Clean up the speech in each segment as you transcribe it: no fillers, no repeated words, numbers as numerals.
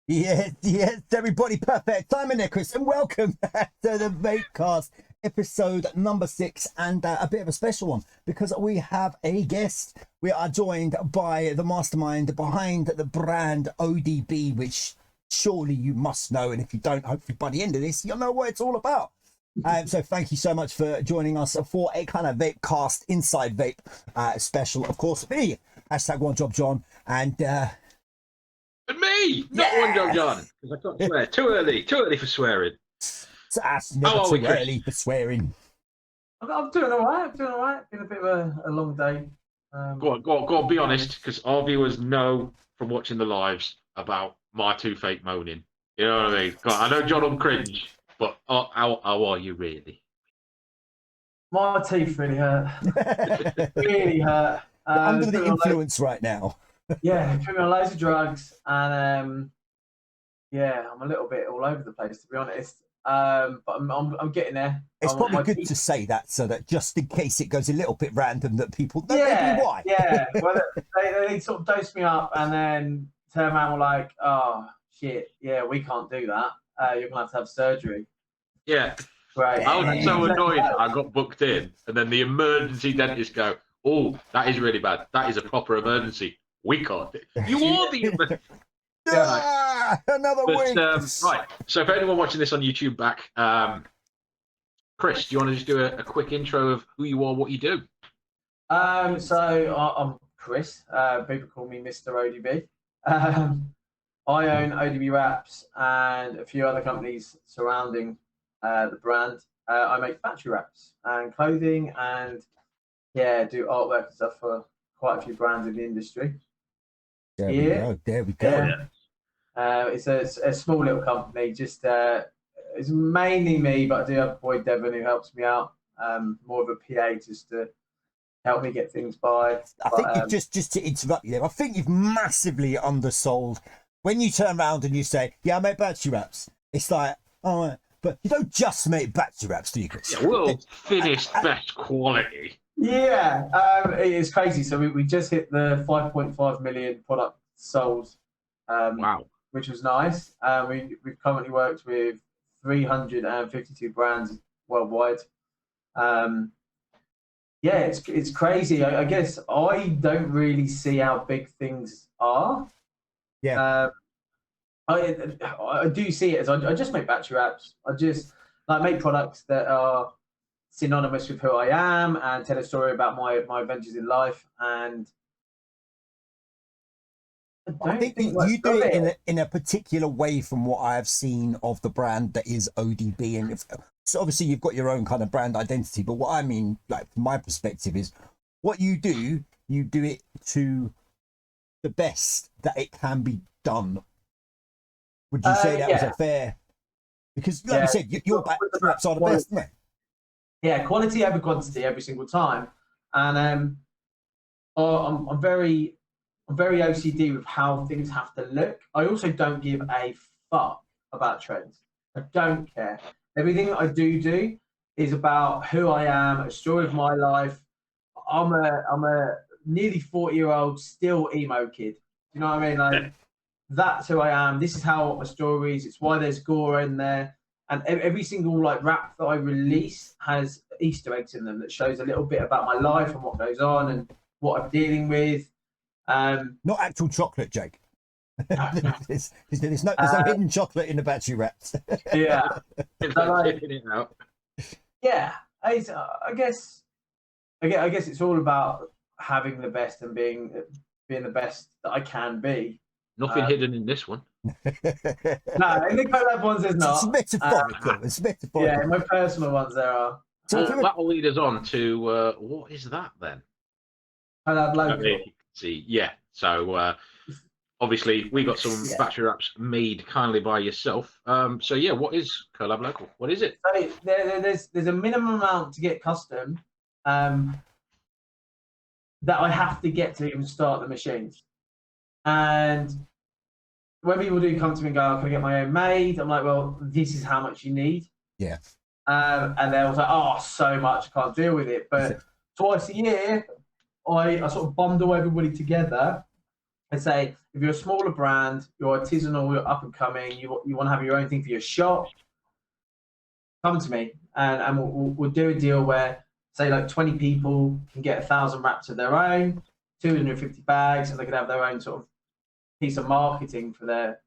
Yes, everybody, perfect. Simon Nicholas, and welcome to the Vapecast, episode number 6, and a bit of a special one because we have a guest. We are joined by the mastermind behind the brand ODB, which surely you must know, and if you don't, hopefully by the end of this, you'll know what it's all about. So thank you so much for joining us for a kind of Vapecast Inside Vape special. Of course, me, hashtag One Job John, and And me, not One Job John, because I can't swear. Too early for swearing. So that's never too early for swearing. I'm doing all right. Been a bit of a long day. Go on, be honest, because our viewers know from watching the lives about my two fake moaning. You know what I mean? I know John will cringe, but how are you really? My teeth really hurt. Really hurt. Under the influence right now. Yeah, put me on loads of drugs, and yeah, I'm a little bit all over the place, to be honest. But I'm getting there. It's probably good to say that, so that just in case it goes a little bit random, that people know maybe why. Yeah, well, they sort of dose me up and then turn around and were like, "Oh shit, yeah, we can't do that. You're gonna have to have surgery." Yeah. Right. I was so annoyed. I got booked in, and then the emergency dentist go, "Oh, that is really bad. That is a proper emergency. We can't do it." You are the emergency. Another week. Right. So for anyone watching this on YouTube back, Chris, do you want to just do a quick intro of who you are, what you do? So I'm Chris. People call me Mr ODB. I own ODB Wraps and a few other companies surrounding the brand. I make battery wraps and clothing, and do artwork and stuff for quite a few brands in the industry. There we go. Yeah. It's a small little company. Just it's mainly me, but I do have a boy Devon who helps me out. More of a PA just to help me get things by. I think you've just to interrupt you there. I think you've massively undersold when you turn around and you say, "Yeah, I make battery wraps." It's like, all right, but you don't just make battery wraps, do you, Chris? Yeah, world finished best quality. Yeah, it's crazy. So we just hit the 5.5 million product sold. Wow. Which was nice. We've currently worked with 352 brands worldwide. Yeah, it's crazy. I guess I don't really see how big things are. Yeah. I do see it as I just make battery wraps. I just make products that are synonymous with who I am and tell a story about my adventures in life. And I think you do it in a particular way from what I have seen of the brand that is ODB. And so obviously you've got your own kind of brand identity, but what I mean, like from my perspective, is what you do it to the best that it can be done. Would you say that was a fair? Because like you said, your battery wraps are the best, isn't it? Yeah, quality over quantity every single time. And I'm very OCD with how things have to look. I also don't give a fuck about trends. I don't care. Everything I do is about who I am, a story of my life. I'm a nearly 40-year-old still emo kid. You know what I mean? Like that's who I am. This is how my story is. It's why there's gore in there. And every single wrap that I release has Easter eggs in them that shows a little bit about my life and what goes on and what I'm dealing with. Not actual chocolate, Jake. No. There's no hidden chocolate in the battery wraps. Yeah. Yeah. I guess it's all about having the best and being the best that I can be. Nothing hidden in this one. No, in the collab ones there's not. It's metaphorical. It's metaphorical. Yeah, in my personal ones there are. So that will lead us on to what is that then? Collab local. See, yeah. So obviously we got some battery wraps made kindly by yourself. So yeah, what is Collab Local? What is it? So there's a minimum amount to get custom that I have to get to even start the machines. And when people do come to me and go, "Can I get my own made?" I'm like, "Well, this is how much you need." Yeah. And they'll say, "Oh, so much, I can't deal with it." But twice a year, I sort of bundle everybody together I'd say if you're a smaller brand, you're artisanal, you're up and coming, you want to have your own thing for your shop, come to me, and we'll do a deal where, say, like 20 people can get 1,000 wraps of their own, 250 bags, and they can have their own sort of piece of marketing for their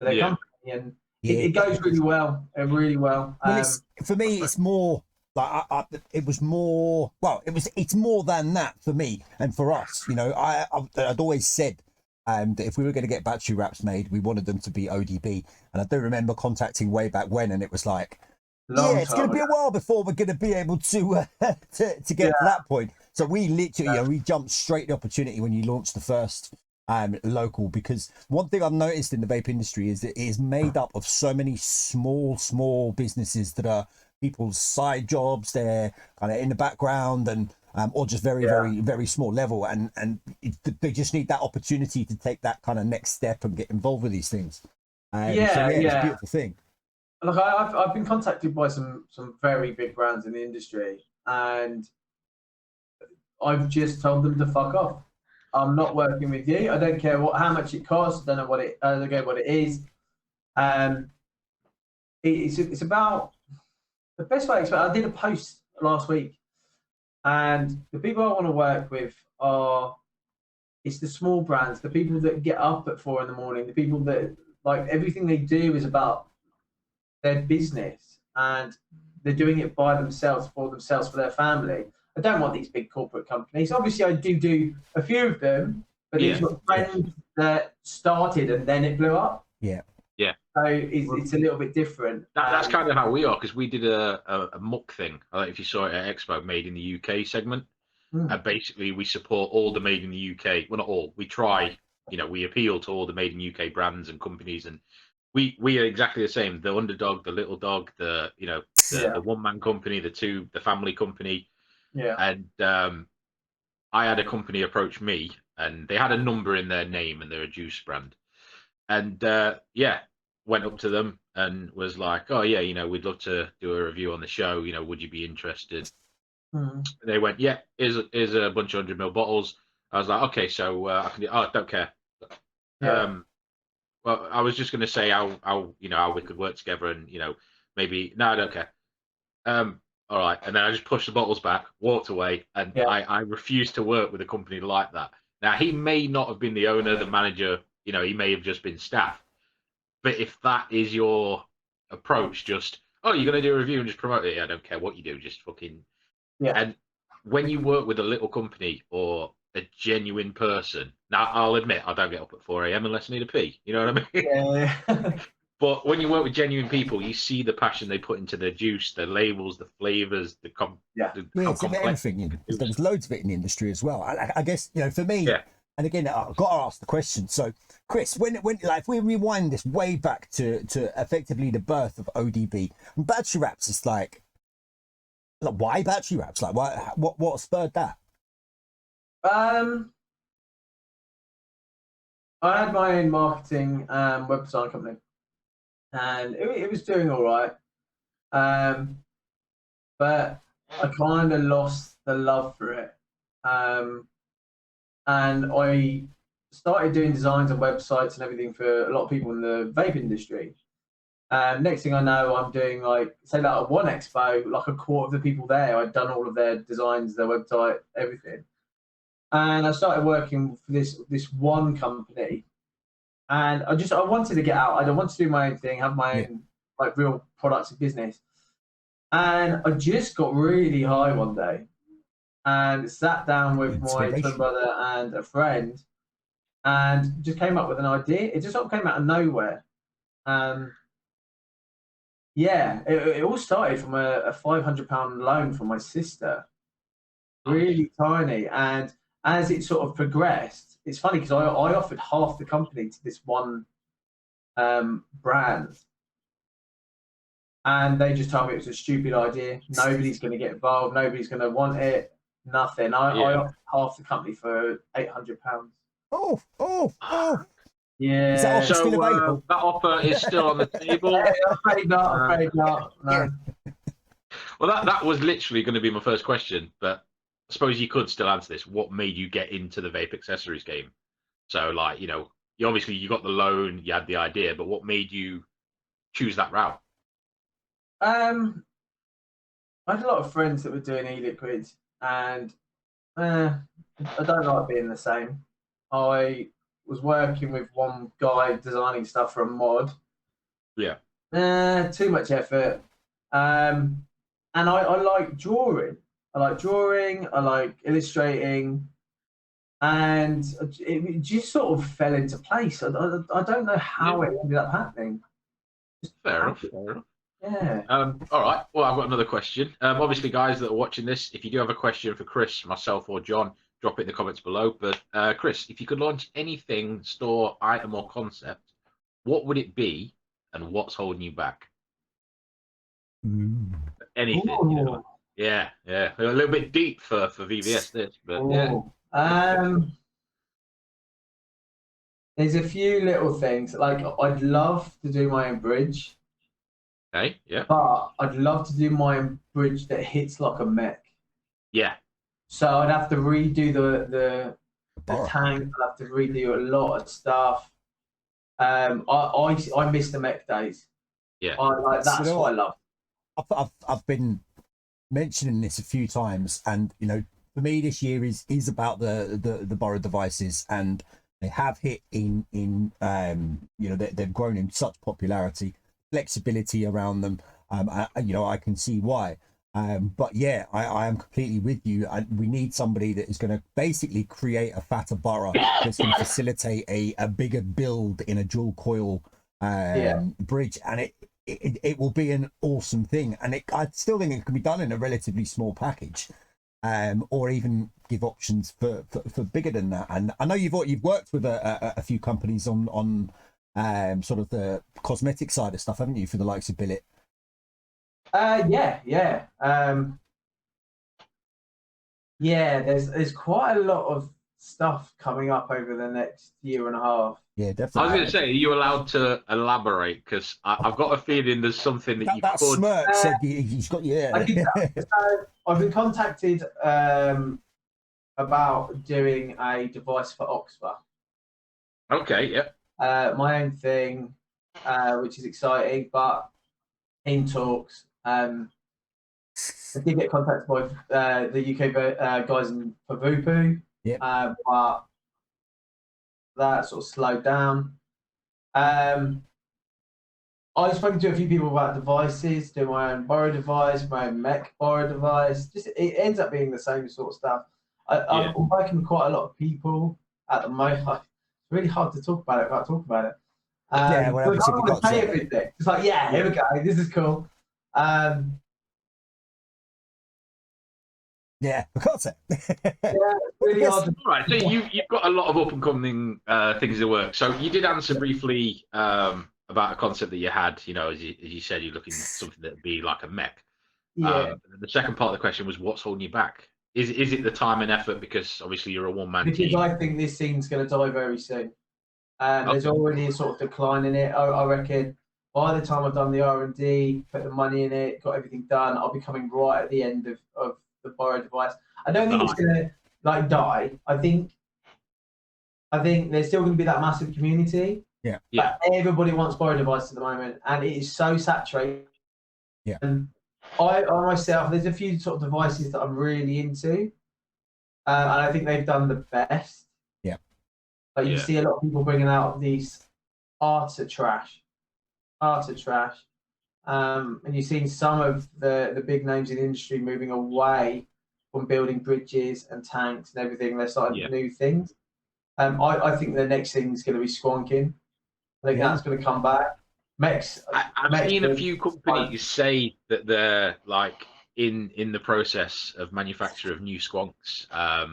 company, and it goes really well, really well. Well, for me, it's more like it was more. Well, it's more than that for me and for us. You know, I'd always said that if we were going to get battery wraps made, we wanted them to be ODB, and I do remember contacting way back when, and it was like, it's going to be a while before we're going to be able to to get to that point. So we literally, we jumped straight the opportunity when you launched the first local, because one thing I've noticed in the vape industry is that it is made up of so many small businesses that are people's side jobs. They're kind of in the background and or just very small level, and they just need that opportunity to take that kind of next step and get involved with these things. It's a beautiful thing. Look, I've been contacted by some very big brands in the industry, and I've just told them to fuck off. I'm not working with you. I don't care how much it costs. I don't know what it is. It's about the best way to explain. I did a post last week, and the people I want to work with it's the small brands, the people that get up at 4 a.m, the people that, like, everything they do is about their business, and they're doing it by themselves, for their family. I don't want these big corporate companies. Obviously, I do a few of them, but these were friends that started and then it blew up. Yeah. So it's a little bit different. That's kind of how we are, because we did a muck thing. I don't know if you saw it at Expo, Made in the UK segment. And basically, we support all the Made in the UK. Well, not all. We try, we appeal to all the Made in UK brands and companies, and we are exactly the same. The underdog, the little dog, the one-man company, the family company. Yeah. And I had a company approach me, and they had a number in their name, and they're a juice brand. And went up to them and was like, "Oh yeah, we'd love to do a review on the show. Would you be interested?" They went, "Yeah, here's a bunch of 100 ml bottles." I was like, "Okay, so I can do." "Oh, I don't care." Well, I was just going to say how we could work together, and maybe no, I don't care. All right, and then I just pushed the bottles back, walked away, and I refused to work with a company like that. Now, he may not have been the owner, the manager, he may have just been staff. But if that is your approach, just, "Oh, you're going to do a review and just promote it," "Yeah, I don't care what you do, just fucking..." And when you work with a little company or a genuine person, now I'll admit I don't get up at 4 a.m. unless I need a pee. You know what I mean? But when you work with genuine people, you see the passion they put into their juice, their labels, the flavors, it's everything. There was loads of it in the industry as well. I guess for me. And again, I've got to ask the question. So, Chris, when like, if we rewind this way back to effectively the birth of ODB, and battery wraps, it's like why battery wraps? Like, what spurred that? I had my own marketing web design company, and it was doing all right. But I kind of lost the love for it. And I started doing designs and websites and everything for a lot of people in the vape industry. Next thing I know, I'm doing, like, say, like at one expo, like a quarter of the people there, I'd done all of their designs, their website, everything. And I started working for this one company, and I wanted to get out. I wanted to do my own thing, have my own, like, real products and business. And I just got really high one day, and sat down with my twin brother and a friend, and just came up with an idea. It just sort of came out of nowhere. It all started from a £500 loan from my sister, really tiny. And as it sort of progressed, it's funny because I offered half the company to this one brand, and they just told me it was a stupid idea. Nobody's going to get involved. Nobody's going to want it. Nothing. I offered half the company for £800. Oh. Yeah. Is that offer still available? That offer is still on the table. Afraid not. No. Well, that was literally going to be my first question, but I suppose you could still answer this. What made you get into the vape accessories game? So like, you obviously you got the loan, you had the idea, but what made you choose that route? I had a lot of friends that were doing e-liquids, and I don't like being the same. I was working with one guy designing stuff for a mod. Yeah. Too much effort. And I like drawing. I like illustrating, and it just sort of fell into place. I don't know how it ended up happening. Fair enough. Fair enough. Yeah. All right. Well, I've got another question. Obviously, guys that are watching this, if you do have a question for Chris, myself, or John, drop it in the comments below. But Chris, if you could launch anything, store, item, or concept, what would it be, and what's holding you back? Anything. Ooh. Yeah. A little bit deep for VVS this, but Ooh. yeah. There's a few little things. Like, I'd love to do my own bridge. Okay. Yeah. But I'd love to do my own bridge that hits like a mech. Yeah. So I'd have to redo the tank. I'd have to redo a lot of stuff. I miss the mech days. Yeah. That's what I love. I've been mentioning this a few times, and for me this year is about the borrowed devices, and they have hit in they've grown in such popularity, flexibility around them. I can see why. But yeah, I am completely with you. We need somebody that is going to basically create a fatter borrow that's going to facilitate a bigger build in a dual coil bridge, and it will be an awesome thing. And I still think it can be done in a relatively small package, or even give options for bigger than that. And I know you've worked with a few companies on sort of the cosmetic side of stuff, haven't you, for the likes of Billet? Yeah. There's quite a lot of stuff coming up over the next year and a half. Yeah, definitely. I was going to say, are you allowed to elaborate? Because I've got a feeling there's something that you that could. Smirk said he's got So I've been contacted about doing a device for Oxford. Okay. Yeah. My own thing, which is exciting, but in talks. I did get contacted by the UK guys for Vupu, but that sort of slowed down. I've spoken to a few people about devices, do my own borrow device, my own mech borrow device. Just it ends up being the same sort of stuff. I'm working with quite a lot of people at the moment. It's really hard to talk about it without talking about it. Yeah, well, I don't want to pay everything. It's like, yeah, here we go. This is cool. Yeah, I can't say. Really hard. All right, so you've got a lot of up and coming things in the work. So you did answer briefly about a concept that you had. As you said, you're looking at something that would be like a mech. Yeah. The second part of the question was, what's holding you back? Is it the time and effort? Because obviously you're a one-man team. Because I think this scene's going to die very soon. There's already a sort of decline in it. I reckon by the time I've done the R&D, put the money in it, got everything done, I'll be coming right at the end of the borrow device. I don't think it's going to die. I think there's still going to be that massive community. Yeah. But everybody wants borrow devices at the moment, and it is so saturated. Yeah. And I myself, there's a few sort of devices that I'm really into, and I think they've done the best. Yeah. But you see a lot of people bringing out these arts of trash. And you've seen some of the big names in the industry moving away from building bridges and tanks and everything. They're starting new things. I think the next thing is going to be squonking. I think that's going to come back. I've seen a few companies say that they're like in the process of manufacture of new skunks.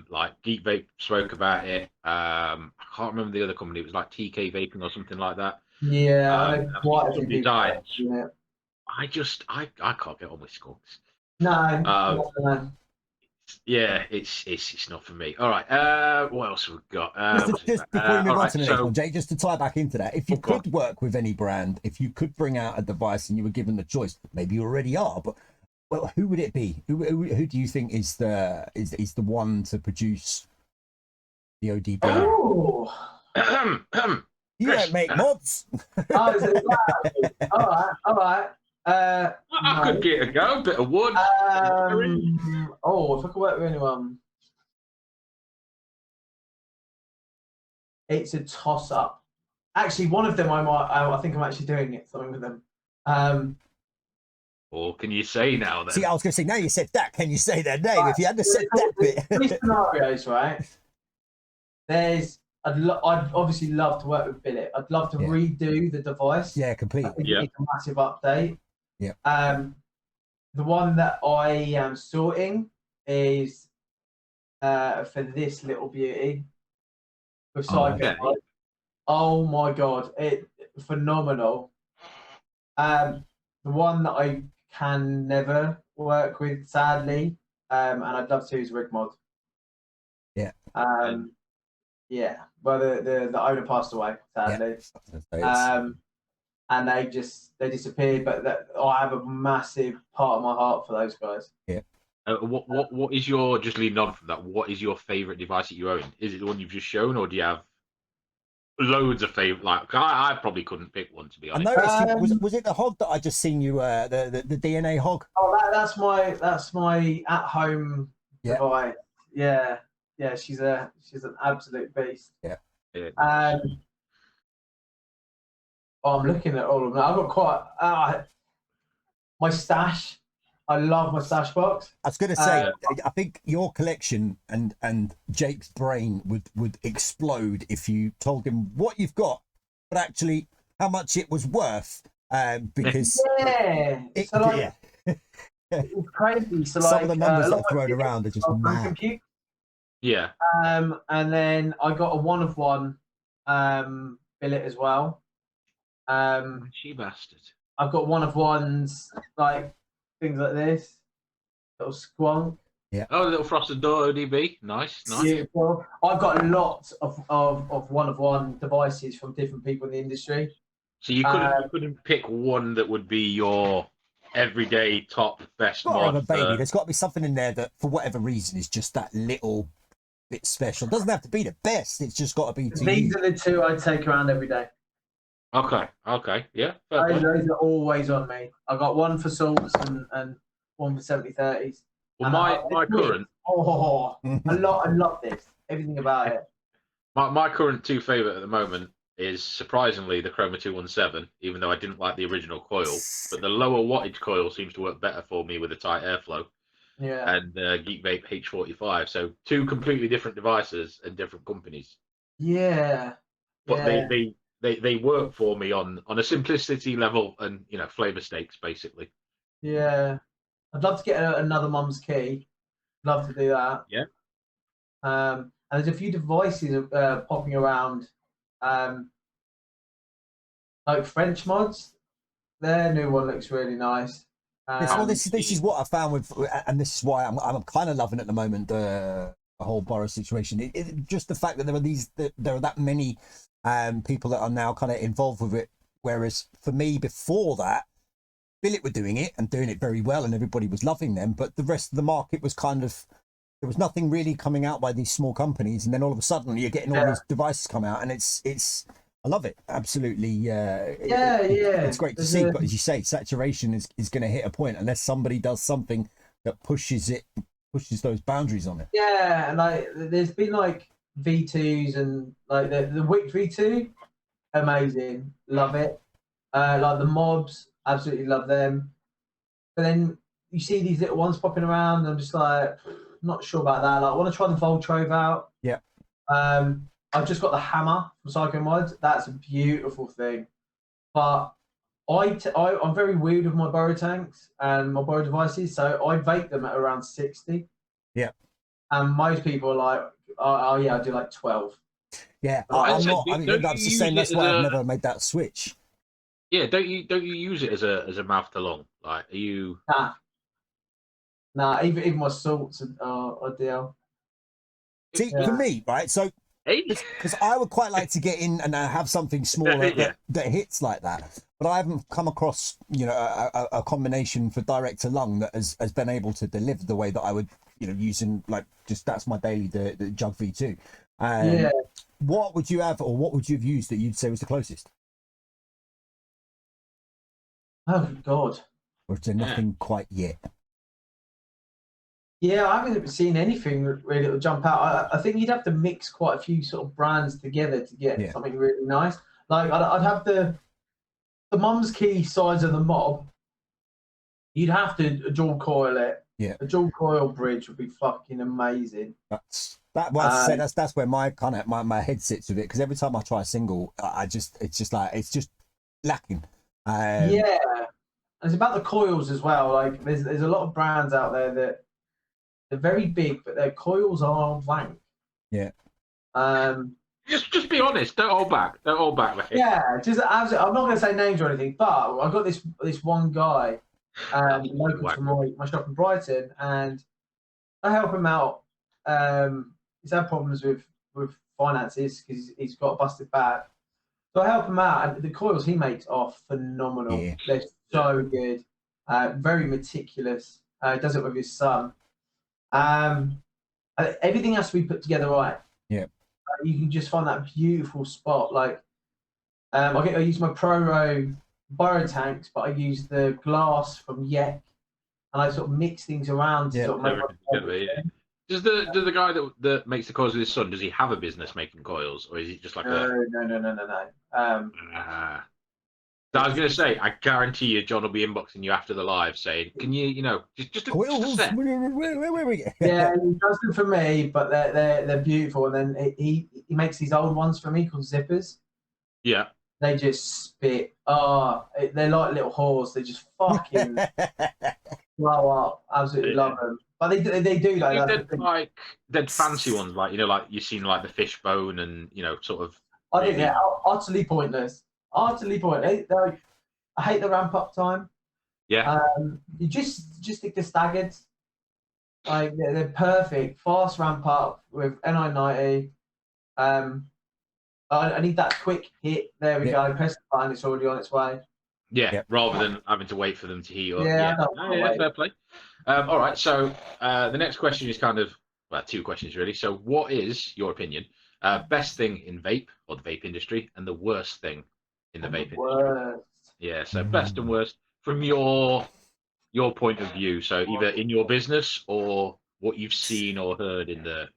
Like Geek Vape spoke about it. I can't remember the other company. It was like TK Vaping or something like that. Yeah, I know quite a few people. I can't get on with skunks. No. Yeah, it's not for me. All right. What else have we got? Just before we move on to the next one, Jay, just to tie back into that, if you could work with any brand, if you could bring out a device and you were given the choice, maybe you already are, but well, who would it be? Who do you think is the one to produce the ODB? Oh, You don't make mods. Oh, is it that? All right, all right. I could get a go, bit of wood. If I could work with anyone, it's a toss-up. Actually, one of them I think I'm actually doing something with them. Or can you say now then? See, I was going to say, now you said that, can you say their name? If you hadn't said that bit. Three scenarios, right? I'd obviously love to work with Billet. I'd love to redo the device. Yeah, completely. Yeah. It's a massive update. Yeah. The one that I am sorting is for this little beauty with Psycho. Oh my god, it phenomenal. The one that I can never work with, sadly, and I'd love to, is Rig Mod. Yeah. Yeah. Well, the owner passed away, sadly. Yeah. And they disappeared. But I have a massive part of my heart for those guys. Yeah. What is your, just leading on from that, what is your favorite device that you own? Is it the one you've just shown, or do you have loads of favorite? Like, I probably couldn't pick one, to be honest. I noticed was it the hog that I just seen you the DNA hog? Oh, that's my at home device. Yeah, she's an absolute beast. Yeah. I'm looking at all of them. I've got quite my stash. I love my stash box. I was going to say, I think your collection and Jake's brain would explode if you told him what you've got, but actually how much it was worth. Because it's crazy. So some of the numbers that are thrown around are just mad. Compute. Yeah. And then I got a one of one billet as well. She bastard. I've got one of ones, like things like this, little skunk. Yeah. Oh, a little frosted door ODB. Nice. Beautiful. I've got lots of one of one devices from different people in the industry. So you couldn't pick one that would be your everyday top best mod. Baby, there's got to be something in there that, for whatever reason, is just that little bit special. It doesn't have to be the best. It's just got to be. These are the two I take around every day. Okay, yeah. Those are always on me. I've got one for salts and one for 70/30s. Well, my current. I love this. Everything about it. My current two favourite at the moment is surprisingly the Chroma 217, even though I didn't like the original coil. But the lower wattage coil seems to work better for me with a tight airflow. Yeah. And Geek Vape H45. So two completely different devices and different companies. Yeah. But they work for me on a simplicity level and, you know, flavor stakes basically. Yeah. I'd love to get another mum's key. Love to do that. Yeah. And there's a few devices popping around, like French mods. Their new one looks really nice. This is what I found with, and this is why I'm kind of loving at the moment the whole Boris situation. Just the fact that there are that many people that are now kind of involved with it. Whereas for me, before that, Billet were doing it and doing it very well, and everybody was loving them. But the rest of the market was kind of, there was nothing really coming out by these small companies, and then all of a sudden you're getting all these devices come out, and it's I love it absolutely. It's great to see. But as you say, saturation is going to hit a point unless somebody does something that pushes those boundaries on it. Yeah, and like there's been like V2s and like the Wick V2, amazing, love it. Like the mobs, absolutely love them. But then you see these little ones popping around, and I'm just like, not sure about that. Like I want to try the Voltrove out. Yeah. I've just got the hammer from Psycho Mods. That's a beautiful thing. But I'm very weird with my borrow tanks and my borrow devices, so I vape them at around 60. Yeah. And most people are like, oh yeah, I do like 12. Yeah, I'm not. I mean, that's the same. That's why I've never made that switch. Yeah, don't you use it as a mouth to lung? Like, are you? Nah. Even my salts are deal. See, for me, right? So, because I would quite like to get in and have something smaller that hits like that, but I haven't come across, you know, a combination for direct to lung that has been able to deliver the way that I would, you know, using like just that's my daily the Jug V2. Yeah. What would you have, or what would you have used that you'd say was the closest? Oh God. Or is there nothing quite yet? Yeah, I haven't seen anything really that will jump out. I think you'd have to mix quite a few sort of brands together to get something really nice. Like I'd have the mum's key size of the mob. You'd have to dual coil it. Yeah. A dual coil bridge would be fucking amazing. That's where my kind of my head sits with it, because every time I try a single, it's just lacking. Yeah, and it's about the coils as well. Like there's a lot of brands out there that they're very big, but their coils are wank. Yeah. Just be honest. Don't hold back. Don't hold back, mate. Yeah, just I'm not going to say names or anything, but I got this one guy, local to my shop in Brighton, and I help him out. He's had problems with finances because he's got a busted back. So I help him out, and the coils he makes are phenomenal. Yeah. They're so good, very meticulous. He does it with his son. Everything has to be put together right. Yeah. You can just find that beautiful spot. Like, I use my Pro Biro tanks, but I use the glass from Yek, and I sort of mix things around to sort of make Does the guy that makes the coils with his son, does he have a business making coils, or is he just like no. I was going to say, I guarantee you, John will be inboxing you after the live saying, "Can you, just a set?" Yeah, he does them for me, but they're beautiful. And then he makes these old ones for me called zippers. Yeah, they just spit. They're like little whores. They just fucking blow up. Absolutely love them. But they do like they're fancy ones, like like you've seen like the fishbone and sort of. I think they're utterly pointless. Utterly pointless. I hate the ramp up time. Yeah. You just stick to staggered. Like they're perfect. Fast ramp up with NI90. I need that quick hit. There we go. Press the button. It's already on its way. Yeah. Rather than having to wait for them to heat up. Yeah. Fair play. All right. So the next question is kind of two questions really. So what is your opinion? Best thing in vape or the vape industry, and the worst thing in the vape industry? Yeah, so best and worst from your point of view. So either in your business or what you've seen or heard in the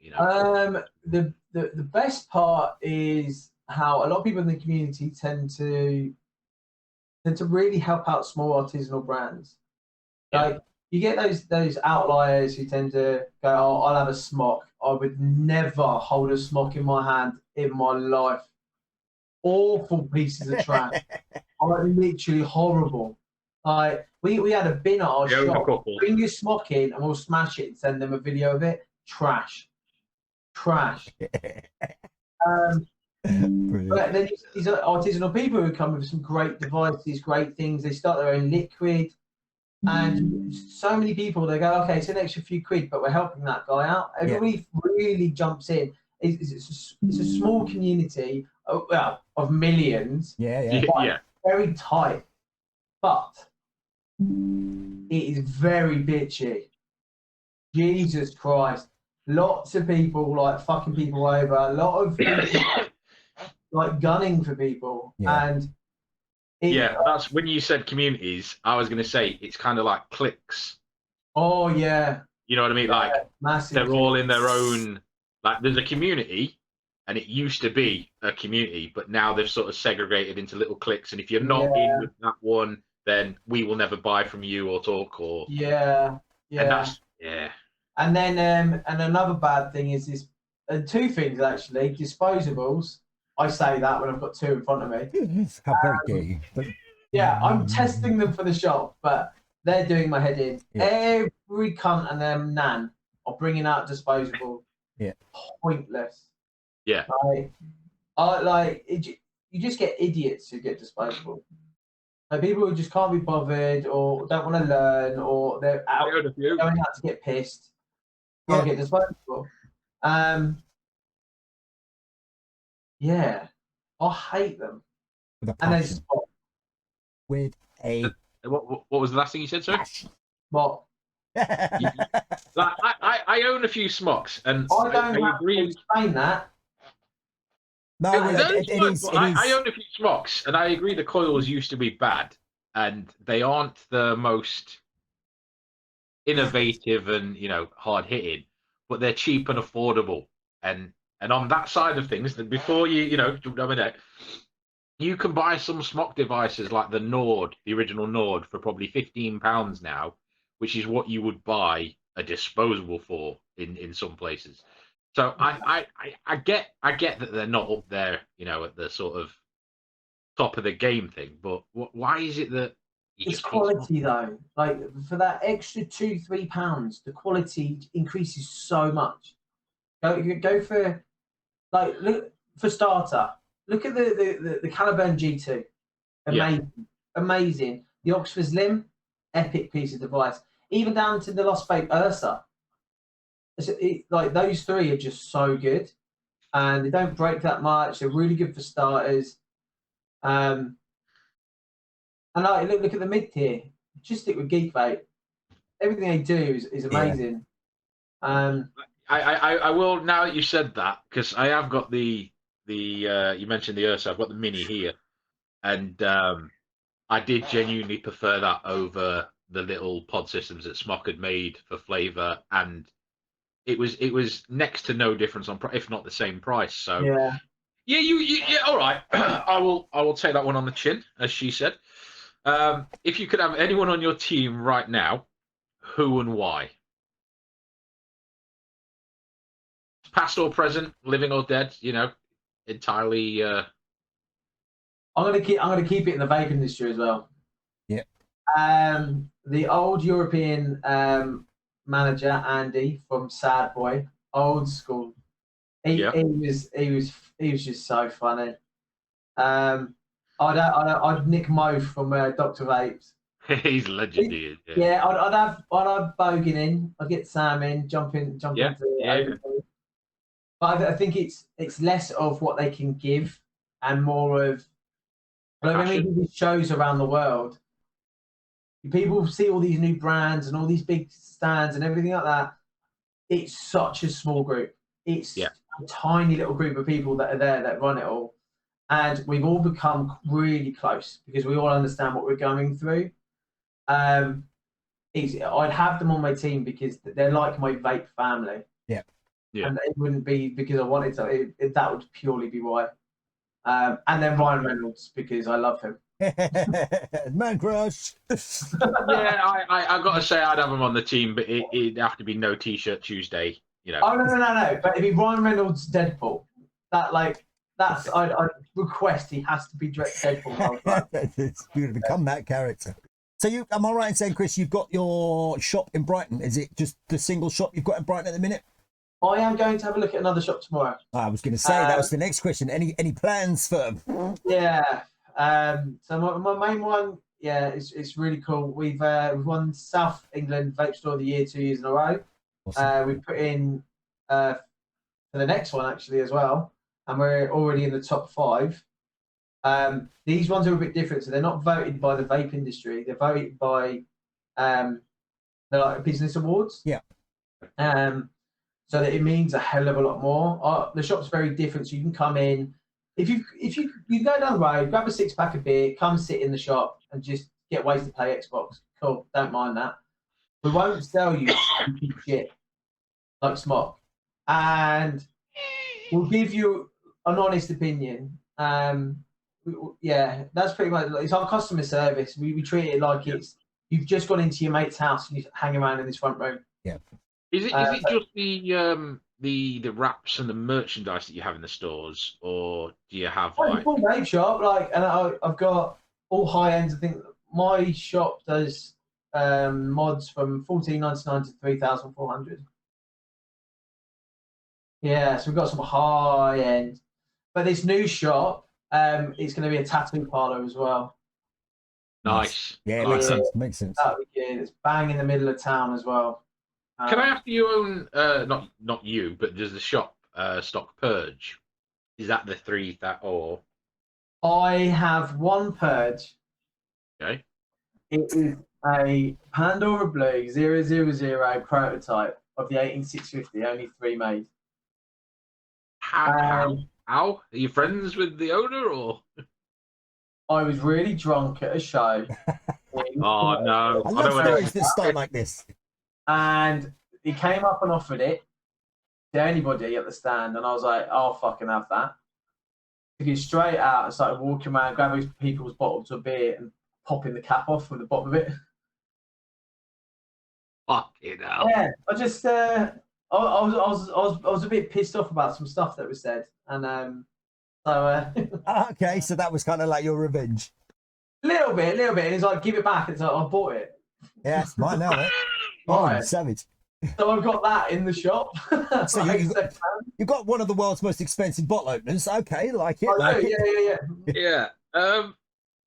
the best part is how a lot of people in the community tend to really help out small artisanal brands. Like you get those outliers who tend to go, "Oh, I'll have a smock." I would never hold a smock in my hand in my life. Awful pieces of trash. Literally horrible. Like we had a bin at our shop. Bring your smock in and we'll smash it and send them a video of it. Trash. But then these artisanal people who come with some great devices, great things. They start their own liquid. And so many people, they go, "Okay, it's an extra few quid, but we're helping that guy out." Everybody really jumps in. It's a small community of millions. Very tight, but it is very bitchy. Jesus Christ. Lots of people like fucking people over. A lot of people like gunning for people. And that's when you said communities, I was going to say it's kind of like cliques. Oh, yeah. You know what I mean? Like they're all in their own, like there's a community and it used to be a community, but now they've sort of segregated into little cliques. And if you're not in with that one, then we will never buy from you or talk or. And that's, And then, and another bad thing is two things actually, disposables. I say that when I've got two in front of me. How very gay. Yeah, I'm testing them for the shop, but they're doing my head in. Every cunt and their nan are bringing out disposable. Pointless. Yeah. You just get idiots who get disposable. Like people who just can't be bothered or don't want to learn or they're going out to get pissed. Can't get disposable. I hate them. And then with a what was the last thing you said, sir? What? I own a few smocks, and I don't have to explain that. No, it is. I own a few smocks, and I agree the coils used to be bad, and they aren't the most innovative and hard hitting, but they're cheap and affordable. And on that side of things, that before you jump down it, you can buy some smock devices like the Nord, the original Nord, for probably £15 now, which is what you would buy a disposable for in some places. So I get that they're not up there, at the sort of top of the game thing, but why is it that it's quality though? Like for that extra £2-3, the quality increases so much. Go for look for starter. Look at the Caliburn G2, amazing. The Oxford Slim, epic piece of device. Even down to the Lost Vape Ursa. Like those three are just so good, and they don't break that much. They're really good for starters. And look at the mid tier. Just stick with Geek Vape. Everything they do is amazing. Yeah. I will, now that you said that, because I have got the you mentioned the Ursa. I've got the Mini here, and I did genuinely prefer that over the little pod systems that Smock had made for flavor, and it was next to no difference on, if not the same price. So yeah, all right. I will take that one on the chin, as she said. If you could have anyone on your team right now, who and why? Past or present, living or dead, entirely. I'm gonna keep it in the vape industry as well. Yeah. The old European manager Andy from Sad Boy, old school. He was just so funny. I'd nick Mo from Dr. Vapes. He's legendary. Yeah, I'd have Bogan in. I'd get Sam in, jump into it. But I think it's less of what they can give and more of, when we do these shows around the world, people see all these new brands and all these big stands and everything like that. It's such a small group. It's a tiny little group of people that are there that run it all. And we've all become really close because we all understand what we're going through. I'd have them on my team because they're like my vape family. Yeah. And it wouldn't be because I wanted to. That would purely be why. And then Ryan Reynolds, because I love him. Man crush. Yeah, I've got to say I'd have him on the team, but it'd have to be no T-shirt Tuesday. Oh no! But if he Ryan Reynolds Deadpool, I request he has to be Deadpool. It's going to become that character. So am I right in saying, Chris, you've got your shop in Brighton? Is it just the single shop you've got in Brighton at the minute? I am going to have a look at another shop tomorrow. I was going to say that was the next question. Any plans for? Yeah. So my main one, it's really cool. We've won South England Vape Store of the Year 2 years in a row. Awesome. We've put in for the next one actually as well, and we're already in the top 5. These ones are a bit different, so they're not voted by the vape industry. They're voted by they're like business awards. Yeah. So that it means a hell of a lot more. The shop's very different, so you can come in. If you go down the road, grab a 6-pack of beer, come sit in the shop and just get ways to play Xbox. Cool, don't mind that. We won't sell you shit like Smock, and we'll give you an honest opinion. That's pretty much. It's our customer service. We treat it like you've just gone into your mate's house and you hang around in this front room. Yeah. Is it just the wraps and the merchandise that you have in the stores, or do you have like full vape shop? And I've got all high ends. I think my shop does mods from $14.99 to $3,400. Yeah, so we've got some high end. But this new shop, it's going to be a tattoo parlor as well. Nice. Yeah, it makes sense. Makes sense. That'll be good. It's bang in the middle of town as well. Can I ask you own not you, but does the shop stock Purge? Is that the 3 that or? I have one Purge. Okay. It is a Pandora Blue 000 prototype of the 18650. Only 3 made. How How? Are you friends with the owner or? I was really drunk at a show. Oh no! I I love don't stories want that start like this. And he came up and offered it to anybody at the stand, and I was like, I'll fucking have that. Took it straight out and started walking around, grabbing people's bottles of beer and popping the cap off with the bottom of it. fucking hell. Yeah, I just, I was a bit pissed off about some stuff that was said, and Okay, so that was kind of like your revenge. little bit. And he's like, give it back. It's like, I bought it. Yeah, it's mine now, mate. Right. Fine, savage. So I've got that in the shop. So you got one of the world's most expensive bottle openers. Okay, like it. I Like know, it. yeah.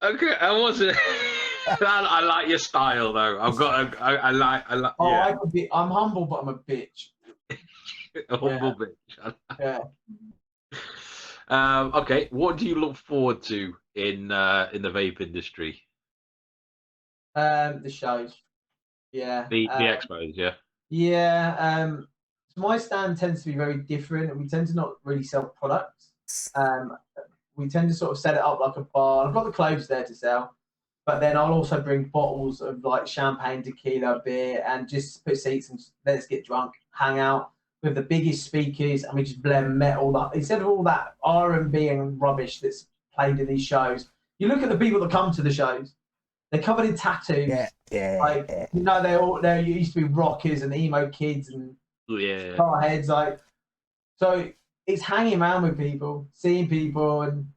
Okay. I wasn't. I like your style though. I've got. I like. Oh, Yeah. I'm humble, but I'm a bitch. A humble bitch. Yeah. Okay. What do you look forward to in the vape industry? The shows. Yeah. The expos, yeah. Yeah. So my stand tends to be very different, and we tend to not really sell products. We tend to sort of set it up like a bar. I've got the clothes there to sell, but then I'll also bring bottles of like champagne, tequila, beer, and just put seats and let's get drunk, hang out with the biggest speakers, and we just blend metal. Instead of all that R&B and rubbish that's played in these shows, you look at the people that come to the shows. They're covered in tattoos. Yeah. Like, you know, they used to be rockers and emo kids and car heads. Like, so it's hanging around with people, seeing people, and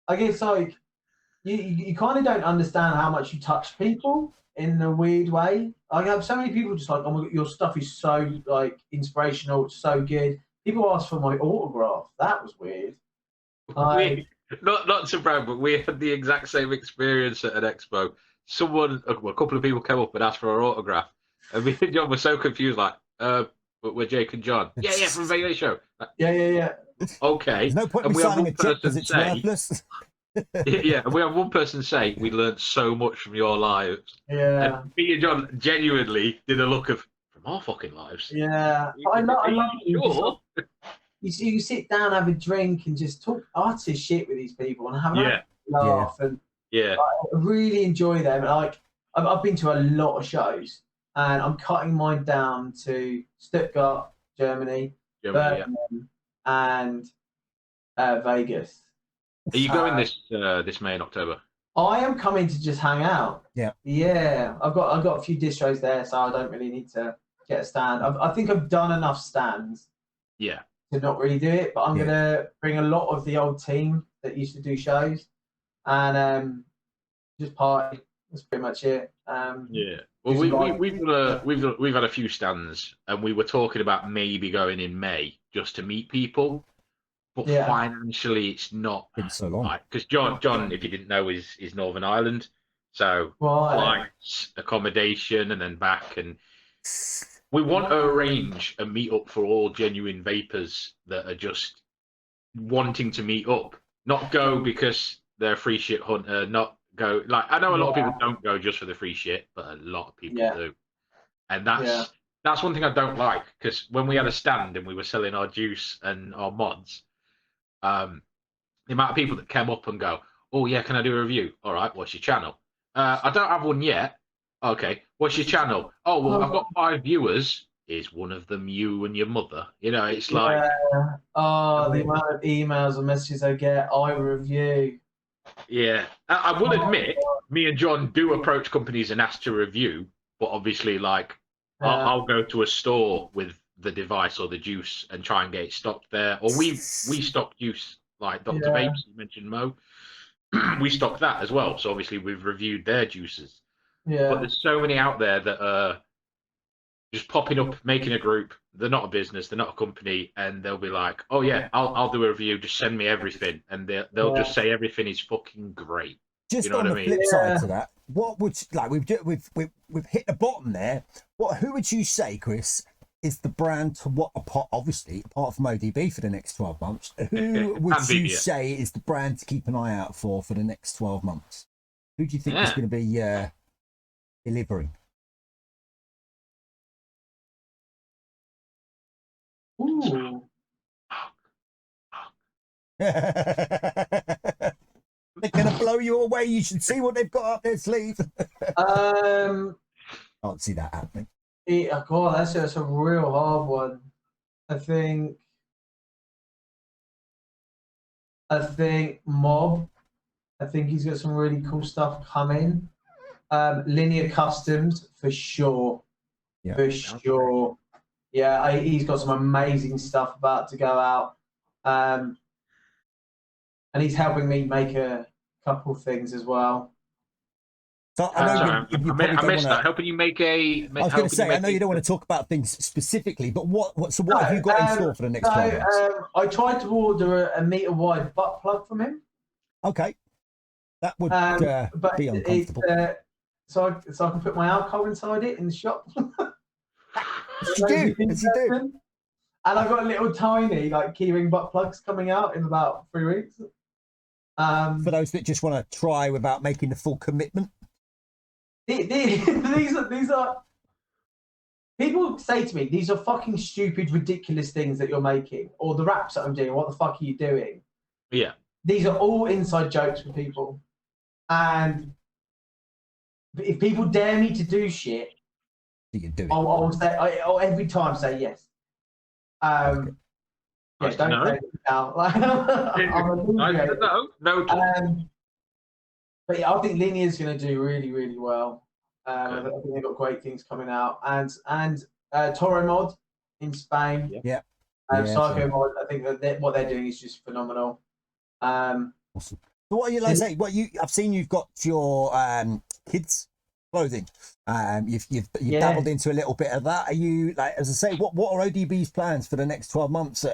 I guess like you kind of don't understand how much you touch people in a weird way. I have so many people just like, oh my God, your stuff is so like inspirational, it's so good. People ask for my autograph. That was weird. Not to brag, but we had the exact same experience at an expo. A couple of people came up and asked for our autograph, and me and John were so confused, like, but we're Jake and John. Yeah, from VVS show. Yeah. Okay. There's no point and in we have signing one a check because person it's say, worthless. yeah, and we have one person say we learned so much from your lives. Yeah. And me and John genuinely did a look of from our fucking lives. Yeah. I love it. Sure. You sit down, have a drink, and just talk artist shit with these people and have a laugh. And I really enjoy them. And like, I've been to a lot of shows, and I'm cutting mine down to Stuttgart, Germany, Birmingham, and Vegas. Are you going this May and October? I am coming to just hang out. Yeah. I've got a few distros there, so I don't really need to get a stand. I think I've done enough stands. Yeah. To not really do it, but I'm gonna bring a lot of the old team that used to do shows, and just party. That's pretty much it. Yeah. Well, we've had a few stands, and we were talking about maybe going in May just to meet people, but financially it's not. Been so long. Because John, if you didn't know, is Northern Ireland, so flights, accommodation, and then back and. We want to arrange a meetup for all genuine vapors that are just wanting to meet up, not go because they're a free shit hunter, not go like I know a lot of people don't go just for the free shit, but a lot of people do, and that's one thing I don't like because when we had a stand and we were selling our juice and our mods, the amount of people that came up and go, oh yeah, can I do a review? All right, what's your channel? I don't have one yet. Okay, what's your channel? Oh, well, I've got 5 viewers. Is one of them you and your mother? You know, it's like... Oh, the amount of emails and messages I get, I review. Yeah. I will admit, me and John do approach companies and ask to review, but obviously, like, I'll go to a store with the device or the juice and try and get it stocked there. Or we stock juice, like Dr. Vapes, you mentioned Mo. We stock that as well. So obviously, we've reviewed their juices. Yeah. But there's so many out there that are just popping up, making a group. They're not a business, they're not a company, and they'll be like, "Oh yeah, I'll do a review. Just send me everything," and they'll just say everything is fucking great. Just you know on what the I mean? flip side to that, what would like we've hit the bottom there? Who would you say, Chris, is the brand to what obviously apart from ODB for the next 12 months? Who would you say is the brand to keep an eye out for the next 12 months? Who do you think is going to be delivering? Ooh. They're gonna blow you away. You should see what they've got up their sleeve. Can't see that happening. God, that's a real hard one. I think Mob. I think he's got some really cool stuff coming. Linear Customs for sure. Yeah. For sure. Yeah, he's got some amazing stuff about to go out. And he's helping me make a couple things as well. So I know I missed that. Helping you make a. I was going to say, I know you don't want to talk about things specifically, but what have you got in store for the next 12 months? I tried to order a meter wide butt plug from him. Okay, that would be uncomfortable. So I can put my alcohol inside it in the shop. Yes, you do. Yes, you do. And I've got little tiny keyring butt plugs coming out in about 3 weeks. For those that just want to try without making the full commitment. These are people say to me, these are fucking stupid, ridiculous things that you're making, or the raps that I'm doing. What the fuck are you doing? Yeah. These are all inside jokes for people, and if people dare me to do shit, you can do it. I'll say. I'll every time say yes. Yeah, don't say it now. No. But yeah, I think Linear's going to do really, really well. I think they've got great things coming out, and Toro Mod in Spain. Yeah. Psycho Mod. I think that what they're doing is just phenomenal. Awesome. So what are you like? Say, I've seen you've got your kids clothing. You've dabbled into a little bit of that. Are you as I say? What are ODB's plans for the next 12 months?